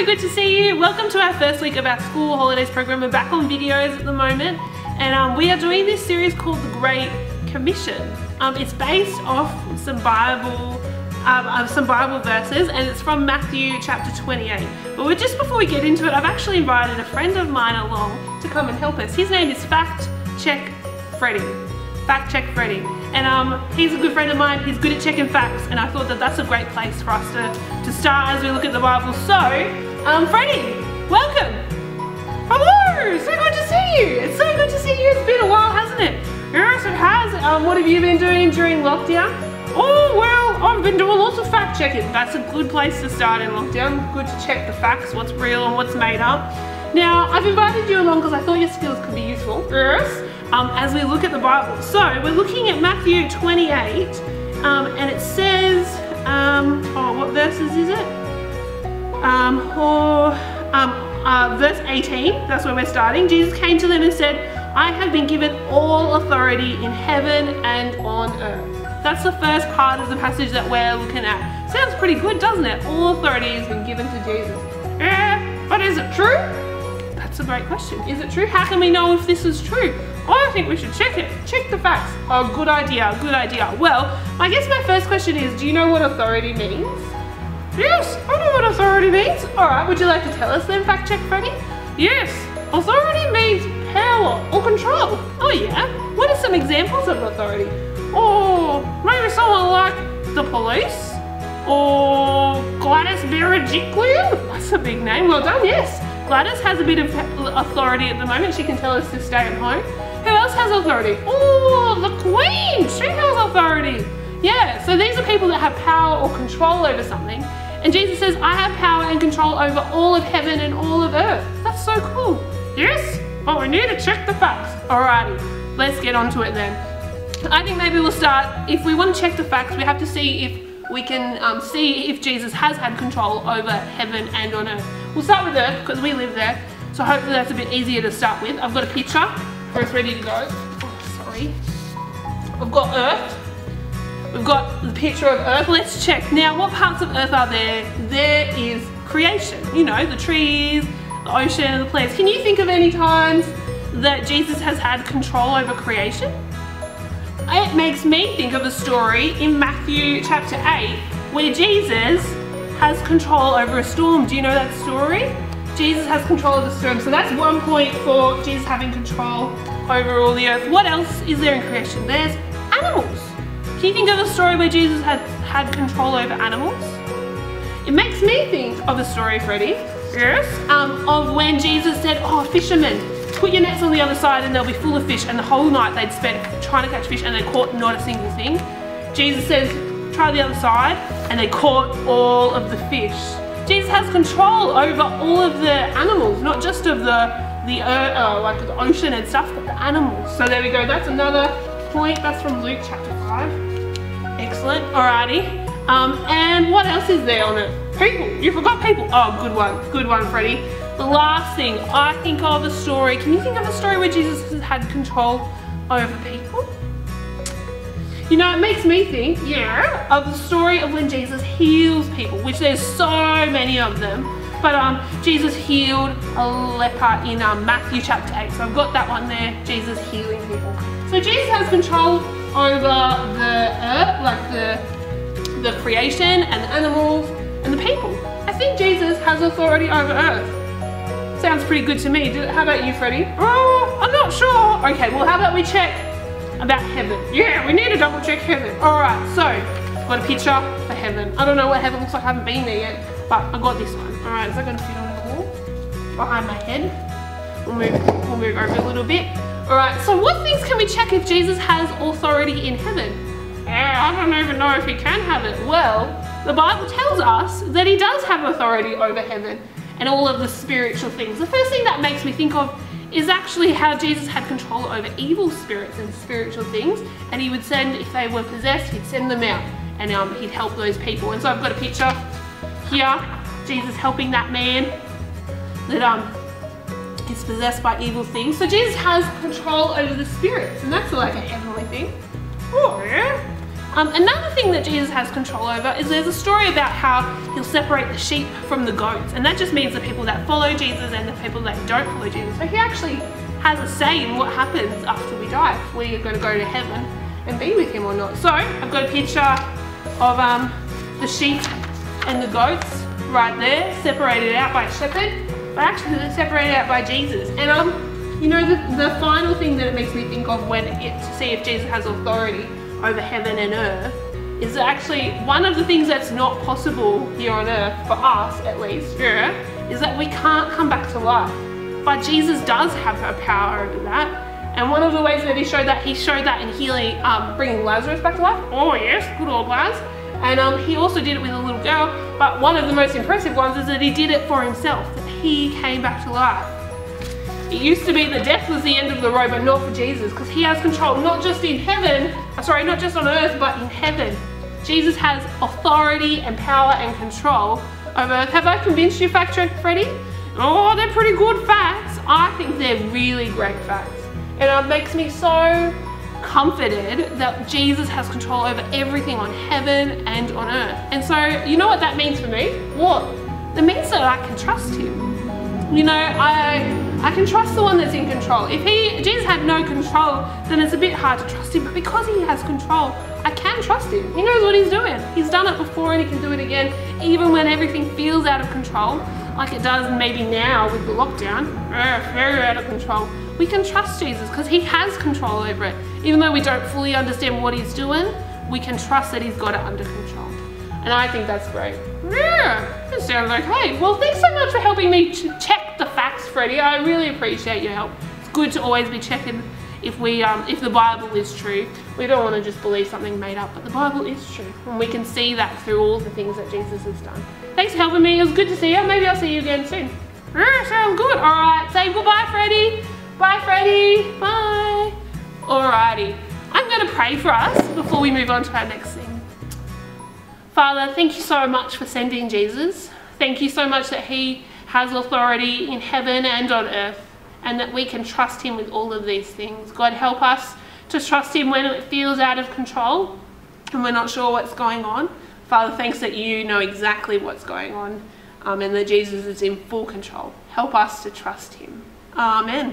good to see you. Welcome to our first week of our school holidays program. We're back on videos at the moment, and we are doing this series called The Great Commission. It's based off some Bible verses, and it's from Matthew chapter 28. But just before we get into it, I've actually invited a friend of mine along to come and help us. His name is Fact Check Freddy. Fact Check Freddy. And he's a good friend of mine. He's good at checking facts, and I thought that that's a great place for us to start as we look at the Bible. So, Freddy, welcome. Hello, so good to see you. It's so good to see you. It's been a while, hasn't it? Yes, it has. What have you been doing during lockdown? Oh, well, I've been doing lots of fact checking. That's a good place to start in lockdown. Good to check the facts, what's real and what's made up. Now, I've invited you along because I thought your skills could be useful. Yes. As we look at the Bible. So, we're looking at Matthew 28, and it says, what verses is it? Verse 18, that's where we're starting. Jesus came to them and said, I have been given all authority in heaven and on earth. That's the first part of the passage that we're looking at. Sounds pretty good, doesn't it? All authority has been given to Jesus. Yeah, but is it true? That's a great question. Is it true? How can we know if this is true? I think we should check it. Check the facts. Oh, good idea, good idea. Well, I guess my first question is, do you know what authority means? Yes, I know what authority means. All right, would you like to tell us then, Fact Check Freddy? Yes, authority means power or control. Oh yeah, what are some examples of authority? Oh, maybe someone like the police or Gladys Berejiklian. That's a big name, well done, yes. Gladys has a bit of authority at the moment. She can tell us to stay at home. Who else has authority? Oh, the Queen, she has authority. Yeah, so these are people that have power or control over something. And Jesus says, I have power and control over all of heaven and all of earth. That's so cool. Yes, but we need to check the facts. Alrighty, let's get on to it then. I think maybe we'll start, if we want to check the facts, we have to see if we can see if Jesus has had control over heaven and on earth. We'll start with earth because we live there, so hopefully that's a bit easier to start with. I've got a picture for us ready to go. Oh, sorry. I've got earth. We've got the picture of earth. Let's check. Now, what parts of earth are there? There is creation. You know, the trees, the ocean, the plants. Can you think of any times that Jesus has had control over creation? It makes me think of a story in Matthew chapter 8 where Jesus has control over a storm. Do you know that story? Jesus has control of the storm. So that's 1 point for Jesus having control over all the earth. What else is there in creation? There's animals. Can you think of a story where Jesus had control over animals? It makes me think of a story, Freddy. Yes. Of when Jesus said, oh, fishermen, put your nets on the other side and they'll be full of fish. And the whole night they'd spent trying to catch fish and they caught not a single thing. Jesus says, try the other side, and they caught all of the fish. Jesus has control over all of the animals, not just of like the ocean and stuff, but the animals. So there we go, that's another point. That's from Luke chapter 5. Excellent, alrighty. And what else is there on it? People, you forgot people. Oh, good one, Freddy. The last thing, I think of a story. Can you think of a story where Jesus has had control over people? You know, it makes me think, yeah, of the story of when Jesus heals people, which there's so many of them. But Jesus healed a leper in Matthew chapter 8. So I've got that one there, Jesus healing people. So Jesus has control over the earth, like the creation and the animals and the people. I think Jesus has authority over earth. Sounds pretty good to me. How about you, Freddy? Oh, I'm not sure. Okay, well, how about we check about heaven? Yeah, we need to double check heaven. Alright, so I've got a picture for heaven. I don't know what heaven looks like, I haven't been there yet, but I got this one. Alright, is that going to fit on the wall? Behind my head. We'll move over a little bit. Alright, so what things can we check if Jesus has authority in heaven? Yeah, I don't even know if he can have it. Well, the Bible tells us that he does have authority over heaven and all of the spiritual things. The first thing that makes me think of is actually how Jesus had control over evil spirits and spiritual things, and he would send, if they were possessed, he'd send them out and he'd help those people. And so I've got a picture here, Jesus helping that man that is possessed by evil things. So Jesus has control over the spirits, and that's like a heavenly thing. Oh yeah. Another thing that Jesus has control over is there's a story about how he'll separate the sheep from the goats, and that just means the people that follow Jesus and the people that don't follow Jesus. So he actually has a say in what happens after we die, if we are going to go to heaven and be with him or not. So I've got a picture of the sheep and the goats right there, separated out by a shepherd, but actually they're separated out by Jesus. And you know, the final thing that it makes me think of when to see if Jesus has authority over heaven and earth is that actually one of the things that's not possible here on earth, for us at least, yeah, is that we can't come back to life. But Jesus does have a power over that. And one of the ways that he showed that in healing, bringing Lazarus back to life. Oh yes, good old Laz. And he also did it with a little girl. But one of the most impressive ones is that he did it for himself, that he came back to life. It used to be that death was the end of the road, but not for Jesus, because he has control, not just in heaven, not just on earth, but in heaven. Jesus has authority and power and control over earth. Have I convinced you, Fact Check, Freddie? Oh, they're pretty good facts. I think they're really great facts. And it makes me so comforted that Jesus has control over everything on heaven and on earth. And so, you know what that means for me? What? That means that I can trust him. You know, I can trust the one that's in control. If Jesus had no control, then it's a bit hard to trust him, but because he has control, I can trust him. He knows what he's doing. He's done it before and he can do it again, even when everything feels out of control, like it does maybe now with the lockdown, very out of control. We can trust Jesus because he has control over it. Even though we don't fully understand what he's doing, we can trust that he's got it under control. And I think that's great. Yeah, that sounds okay. Well, thanks so much for helping me check the facts, Freddie. I really appreciate your help. It's good to always be checking if the Bible is true. We don't want to just believe something made up, but the Bible is true. And we can see that through all the things that Jesus has done. Thanks for helping me. It was good to see you. Maybe I'll see you again soon. Yeah, sounds good. All right, say goodbye, Freddie. Bye, Freddie. Bye. Alrighty. I'm going to pray for us before we move on to our next thing. Father, thank you so much for sending Jesus. Thank you so much that he has authority in heaven and on earth, and that we can trust him with all of these things. God, help us to trust him when it feels out of control and we're not sure what's going on. Father, thanks that you know exactly what's going on, and that Jesus is in full control. Help us to trust him. Amen.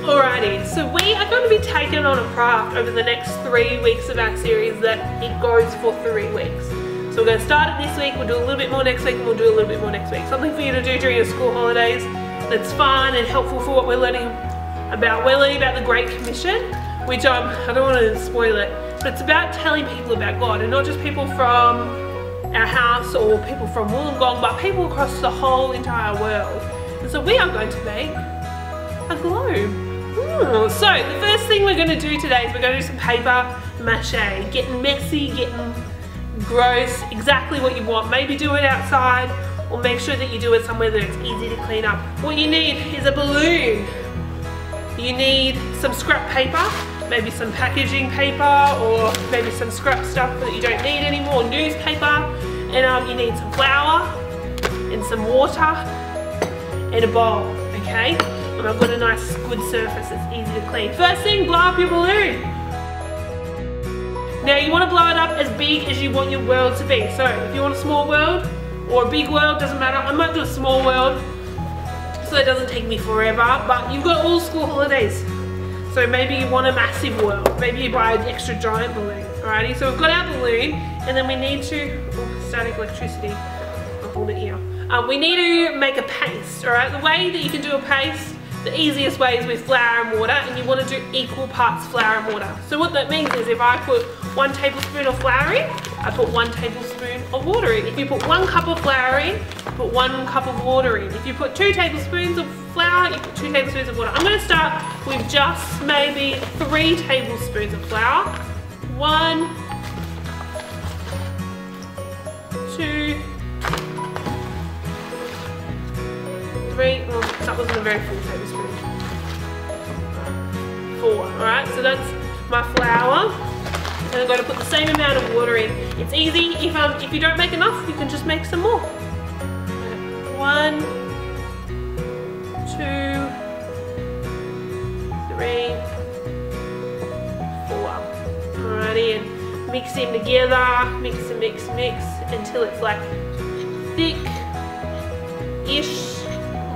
Alrighty, so we are going to be taken on a craft over the next 3 weeks of our series that it goes for 3 weeks. So we're going to start it this week, we'll do a little bit more next week, and we'll do a little bit more next week. Something for you to do during your school holidays that's fun and helpful for what we're learning about. We're learning about the Great Commission, which I don't want to spoil it, but it's about telling people about God, and not just people from our house or people from Wollongong, but people across the whole entire world. And so we are going to make a globe. So the first thing we're going to do today is we're going to do some paper mache, getting messy, getting gross, exactly what you want. Maybe do it outside, or make sure that you do it somewhere that it's easy to clean up. What you need is a balloon. You need some scrap paper, maybe some packaging paper, or maybe some scrap stuff that you don't need anymore, newspaper, and you need some flour and some water and a bowl, okay? And I've got a nice good surface that's easy to clean. First thing, blow up your balloon. Now you want to blow it up as big as you want your world to be. So if you want a small world or a big world, doesn't matter. I might do a small world so it doesn't take me forever, but you've got all school holidays. So maybe you want a massive world. Maybe you buy an extra giant balloon. Alrighty, so we've got our balloon, and then we need to, static electricity, I'll hold it here. We need to make a paste, alright? The way that you can do a paste, the easiest way is with flour and water, and you want to do equal parts flour and water. So what that means is if I put 1 tablespoon of flour in, I put 1 tablespoon of water in. If you put 1 cup of flour in, put 1 cup of water in. If you put 2 tablespoons of flour, you put 2 tablespoons of water. I'm going to start with just maybe 3 tablespoons of flour. 1, 2, 3, well, that wasn't a very full tablespoon. 4, alright, so that's my flour. And I'm going to put the same amount of water in. It's easy, if you don't make enough, you can just make some more. 1, 2, 3, mix them together, mix and mix, mix until it's like thick-ish,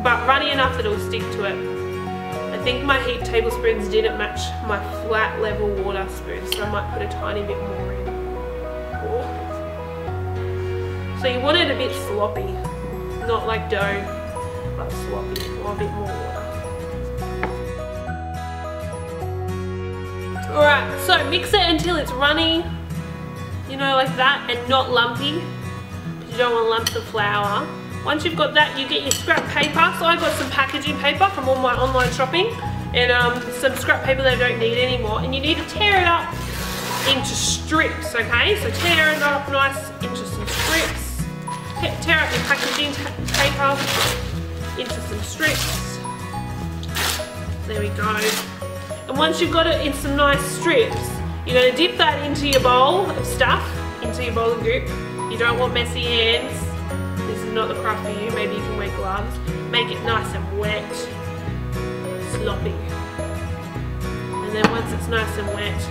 but runny enough that it'll stick to it. I think my heaped tablespoons didn't match my flat level water spoon, so I might put a tiny bit more in. Oh. So you want it a bit sloppy, not like dough, but sloppy, or a bit more water. Alright, so mix it until it's runny, you know, like that, and not lumpy, because you don't want lumps of flour. Once you've got that, you get your scrap paper. So I got some packaging paper from all my online shopping, and some scrap paper that I don't need anymore, and you need to tear it up into strips, okay? So tear it up nice into some strips. Tear up your packaging paper into some strips. There we go. And once you've got it in some nice strips, you're going to dip that into your bowl of stuff, into your bowl of goop. You don't want messy hands. This is not the craft for you. Maybe you can wear gloves. Make it nice and wet, sloppy. And then once it's nice and wet,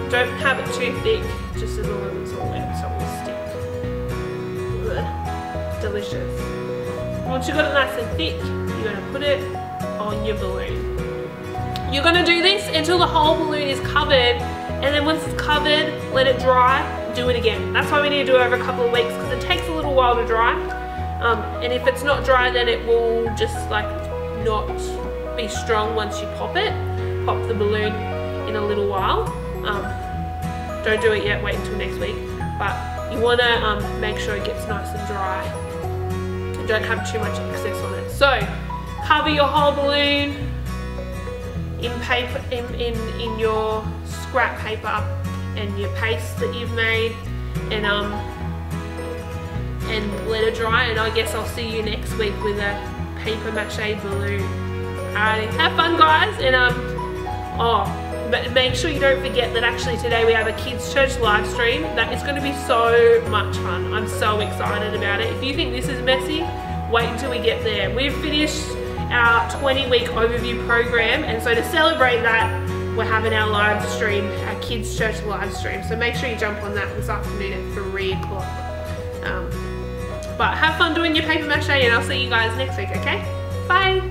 don't have it too thick, just as long as it's all wet, so it will stick. Ugh. Delicious. Once you've got it nice and thick, you're going to put it on your balloon. You're going to do this until the whole balloon is covered, and then once it's covered, let it dry, do it again. That's why we need to do it over a couple of weeks, because it takes a little while to dry. And if it's not dry, then it will just like not be strong once you pop it. Pop the balloon in a little while. Don't do it yet, wait until next week. But you want to make sure it gets nice and dry. And don't have too much excess on it. So cover your whole balloon in paper, in your scrap paper and your paste that you've made, and let it dry. And I guess I'll see you next week with a paper mache balloon. Alrighty, have fun, guys, and but make sure you don't forget that actually today we have a kids church live stream. That is going to be so much fun. I'm so excited about it. If you think this is messy, wait until we get there. We've finished our 20-week overview program, and so to celebrate that, we're having our live stream, our kids church live stream. So make sure you jump on that this afternoon at 3 o'clock. But have fun doing your paper mache, and I'll see you guys next week, okay? Bye!